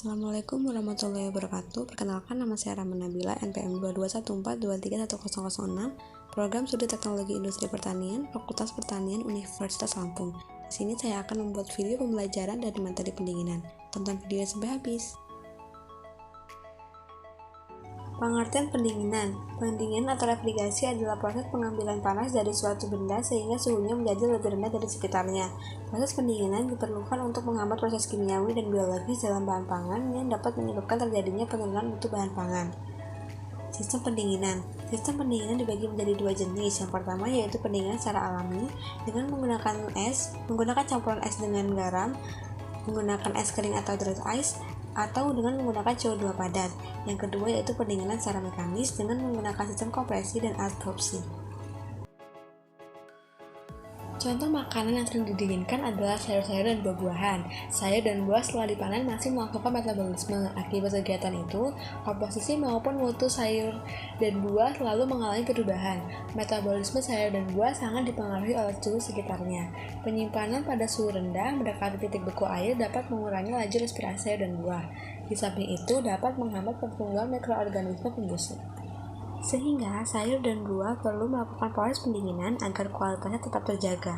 Assalamualaikum warahmatullahi wabarakatuh. Perkenalkan, nama saya Rahma Nabila, NPM 2214231006, Program Studi Teknologi Industri Pertanian, Fakultas Pertanian Universitas Lampung. Di sini saya akan membuat video pembelajaran dari materi pendinginan. Tonton videonya sampai habis. Pengertian pendinginan. Pendinginan atau refrigerasi adalah proses pengambilan panas dari suatu benda sehingga suhunya menjadi lebih rendah dari sekitarnya. Proses pendinginan diperlukan untuk menghambat proses kimiawi dan biologis dalam bahan pangan yang dapat menyebabkan terjadinya penurunan mutu bahan pangan. Sistem pendinginan. Sistem pendinginan dibagi menjadi dua jenis. Yang pertama yaitu pendinginan secara alami dengan menggunakan campuran es dengan garam, menggunakan es kering atau dry ice, atau dengan menggunakan CO2 padat. Yang kedua yaitu pendinginan secara mekanis dengan menggunakan sistem kompresi dan absorpsi. Contoh makanan yang sering didinginkan adalah sayur-sayur dan buah-buahan. Sayur dan buah setelah dipanen masih melakukan metabolisme. Akibat kegiatan itu, komposisi maupun mutu sayur dan buah selalu mengalami perubahan. Metabolisme sayur dan buah sangat dipengaruhi oleh suhu sekitarnya. Penyimpanan pada suhu rendah mendekati titik beku air dapat mengurangi laju respirasi sayur dan buah. Di samping itu, dapat menghambat pertumbuhan mikroorganisme pembusuk. Sehingga sayur dan buah perlu melakukan proses pendinginan agar kualitasnya tetap terjaga.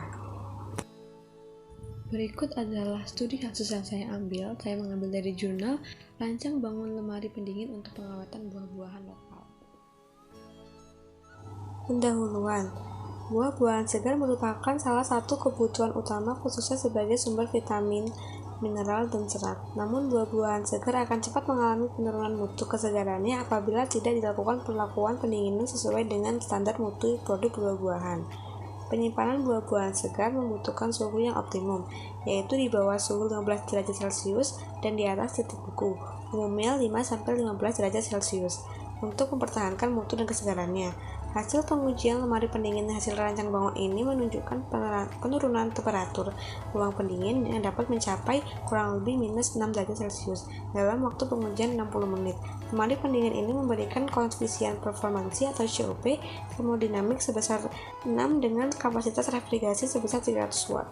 Berikut adalah studi kasus yang saya mengambil dari jurnal Rancang Bangun Lemari Pendingin untuk Pengawatan Buah-buahan Lokal. Pendahuluan. Buah-buahan segar merupakan salah satu kebutuhan utama khususnya sebagai sumber vitamin, mineral, dan serat. Namun buah-buahan segar akan cepat mengalami penurunan mutu kesegarannya apabila tidak dilakukan perlakuan pendinginan sesuai dengan standar mutu produk buah-buahan. Penyimpanan buah-buahan segar membutuhkan suhu yang optimum, yaitu di bawah suhu 15 derajat Celcius dan di atas titik beku, umumnya 5-15 derajat Celcius, untuk mempertahankan mutu dan kesegarannya. Hasil pengujian lemari pendingin hasil rancang bangun ini menunjukkan penurunan temperatur ruang pendingin yang dapat mencapai kurang lebih minus 6 derajat Celcius dalam waktu pengujian 60 menit. Lemari pendingin ini memberikan koefisien performansi atau COP termodinamik sebesar 6 dengan kapasitas refrigerasi sebesar 300 watt.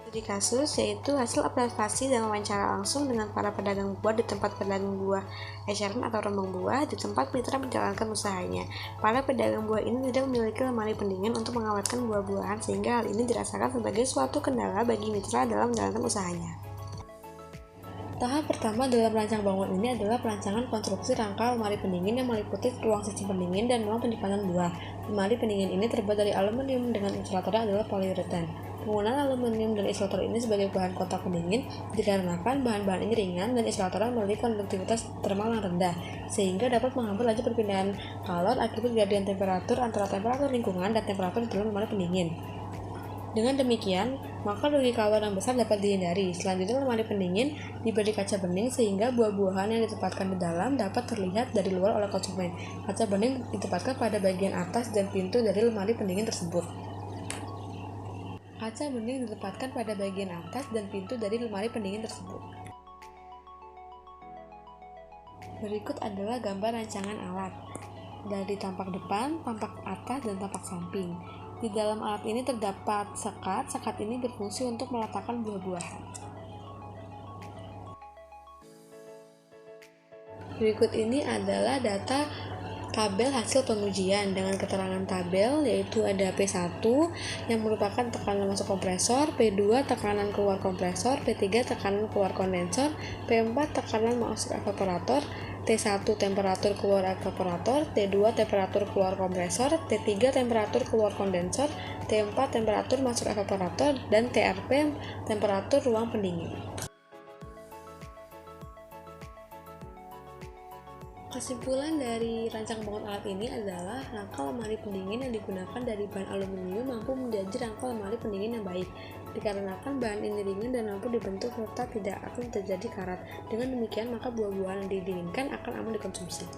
Studi kasus yaitu hasil observasi dan wawancara langsung dengan para pedagang buah di tempat pedagang buah eceran atau rombong buah di tempat mitra menjalankan usahanya. Para pedagang buah ini tidak memiliki lemari pendingin untuk mengawetkan buah-buahan sehingga hal ini dirasakan sebagai suatu kendala bagi mitra dalam menjalankan usahanya. Tahap pertama dalam rancang bangun ini adalah perancangan konstruksi rangka lemari pendingin yang meliputi ruang sistem pendingin dan ruang penyimpanan buah. Lemari pendingin ini terbuat dari aluminium dengan insulatornya adalah poliuretan. Penggunaan aluminium dan insulator ini sebagai bahan kontak pendingin dikarenakan bahan-bahan ini ringan dan insulatornya memiliki konduktivitas termal yang rendah, sehingga dapat menghambat laju perpindahan kalor akibat gradien temperatur antara temperatur lingkungan dan temperatur di dalam lemari pendingin. Dengan demikian, maka rugi kalor yang besar dapat dihindari. Selanjutnya, lemari pendingin diberi kaca bening sehingga buah-buahan yang ditempatkan di dalam dapat terlihat dari luar oleh konsumen. Kaca bening ditempatkan pada bagian atas dan pintu dari lemari pendingin tersebut. Kaca bening ditempatkan pada bagian atas dan pintu dari lemari pendingin tersebut. Berikut adalah gambar rancangan alat. Dari tampak depan, tampak atas, dan tampak samping. Di dalam alat ini terdapat sekat. Sekat ini berfungsi untuk meletakkan buah-buahan. Berikut ini adalah data tabel hasil pengujian dengan keterangan tabel, yaitu ada P1 yang merupakan tekanan masuk kompresor, P2 tekanan keluar kompresor, P3 tekanan keluar kondensor, P4 tekanan masuk evaporator, T1 temperatur keluar evaporator, T2 temperatur keluar kompresor, T3 temperatur keluar kondensor, T4 temperatur masuk evaporator, dan TRP temperatur ruang pendingin. Kesimpulan dari rancang bangun alat ini adalah rangka lemari pendingin yang digunakan dari bahan aluminium mampu menjadi rangka lemari pendingin yang baik, dikarenakan bahan ini ringan dan mampu dibentuk serta tidak akan terjadi karat. Dengan demikian, maka buah-buahan yang didinginkan akan aman dikonsumsi.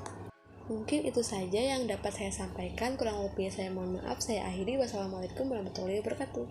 Mungkin itu saja yang dapat saya sampaikan, kurang lebihnya saya mohon maaf. Saya akhiri. Wassalamualaikum warahmatullahi wabarakatuh.